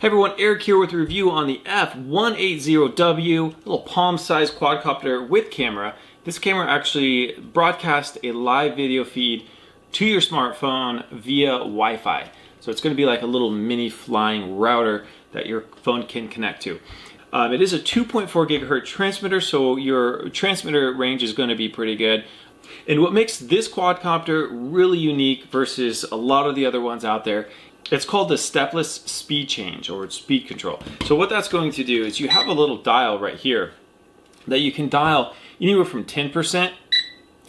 Hey everyone, Eric here with a review on the F180W, little palm-sized quadcopter with camera. This camera actually broadcasts a live video feed to your smartphone via Wi-Fi. So it's going to be like a little mini flying router that your phone can connect to. It is a 2.4 gigahertz transmitter, so your transmitter range is going to be pretty good. And what makes this quadcopter really unique versus a lot of the other ones out there, it's called the stepless speed change or speed control. So what that's going to do is you have a little dial right here that you can dial anywhere from 10%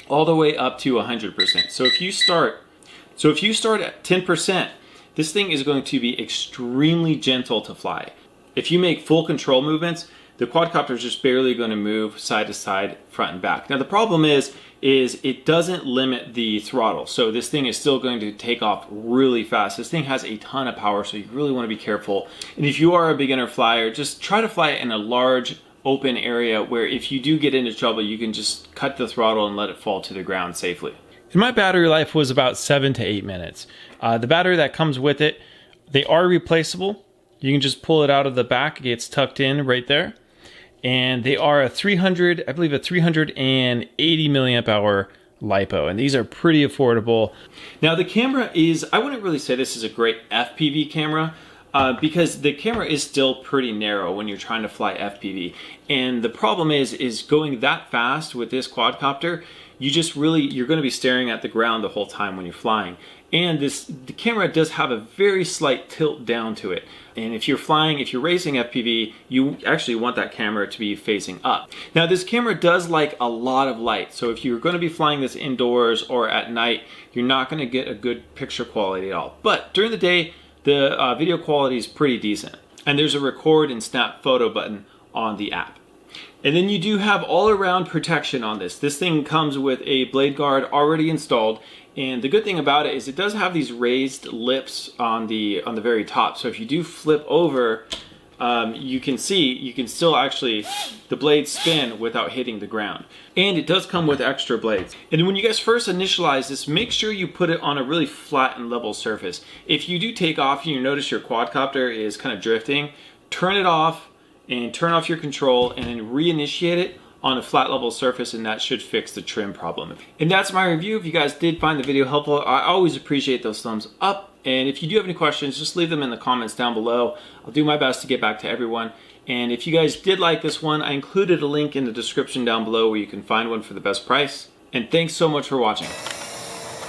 all the way up to 100%. So if you start at 10%, this thing is going to be extremely gentle to fly. If you make full control movements, the quadcopter is just barely going to move side to side, front and back. Now the problem is it doesn't limit the throttle. So this thing is still going to take off really fast. This thing has a ton of power, so you really want to be careful. And if you are a beginner flyer, just try to fly it in a large open area where if you do get into trouble, you can just cut the throttle and let it fall to the ground safely. And my battery life was about 7 to 8 minutes. The battery that comes with it, they are replaceable. You can just pull it out of the back. It gets tucked in right there. And they are a 380 milliamp hour LiPo, and these are pretty affordable. Now the camera is, I wouldn't really say this is a great FPV camera because the camera is still pretty narrow when you're trying to fly FPV. And the problem is going that fast with this quadcopter, you're going to be staring at the ground the whole time when you're flying. And the camera does have a very slight tilt down to it. And if you're racing FPV, you actually want that camera to be facing up. Now this camera does like a lot of light. So if you're going to be flying this indoors or at night, you're not going to get a good picture quality at all. But during the day, the video quality is pretty decent. And there's a record and snap photo button on the app. And then you do have all-around protection on this. This thing comes with a blade guard already installed, and the good thing about it is it does have these raised lips on the very top. So if you do flip over, you can still actually the blades spin without hitting the ground. And it does come with extra blades. And when you guys first initialize this, make sure you put it on a really flat and level surface. If you do take off and you notice your quadcopter is kind of drifting, turn it off and turn off your control and then reinitiate it on a flat level surface, and that should fix the trim problem. And that's my review. If you guys did find the video helpful, I always appreciate those thumbs up. And if you do have any questions, just leave them in the comments down below. I'll do my best to get back to everyone. And if you guys did like this one, I included a link in the description down below where you can find one for the best price. And thanks so much for watching.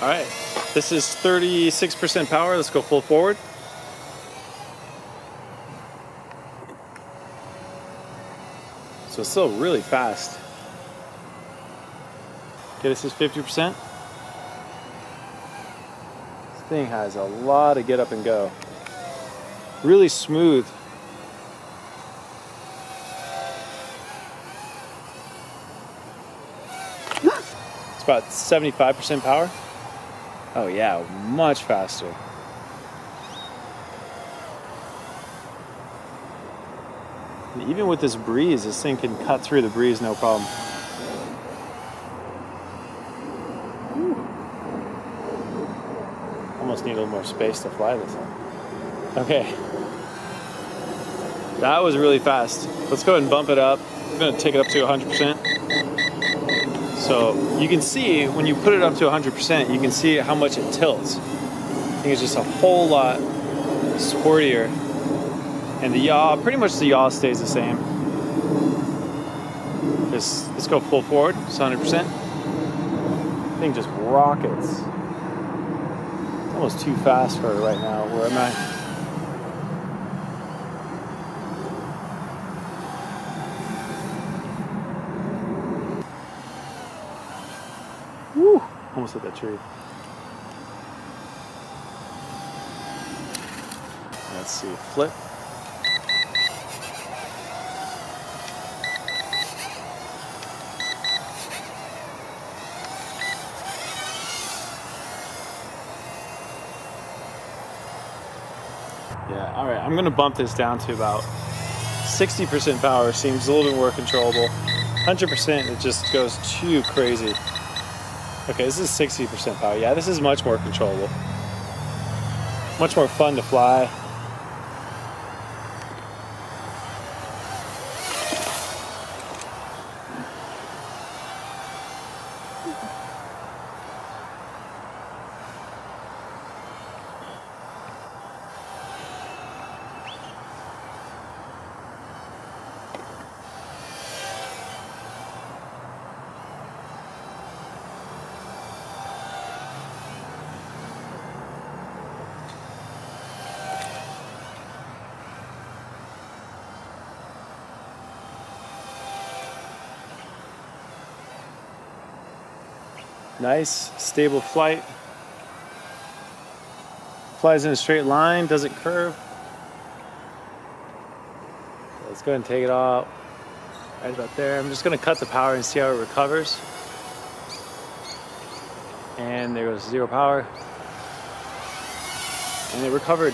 All right, this is 36% power. Let's go full forward. So it's still really fast. Okay, this is 50%. This thing has a lot of get up and go. Really smooth. It's about 75% power. Oh yeah, much faster. Even with this breeze, this thing can cut through the breeze no problem. Whew. Almost need a little more space to fly this one. Okay. That was really fast. Let's go ahead and bump it up. I'm going to take it up to 100%. So you can see when you put it up to 100%, you can see how much it tilts. I think it's just a whole lot sportier. And the yaw, pretty much the yaw stays the same. Let's go full forward, it's 100%. Thing just rockets. It's almost too fast for it right now. Where am I? Woo! Almost hit that tree. Let's see, flip. Yeah, all right, I'm gonna bump this down to about 60% power, seems a little bit more controllable. 100%, it just goes too crazy. Okay, this is 60% power. Yeah, this is much more controllable. Much more fun to fly. Nice, stable flight. Flies in a straight line, doesn't curve. Let's go ahead and take it off right about there. I'm just gonna cut the power and see how it recovers. And there goes 0 power. And it recovered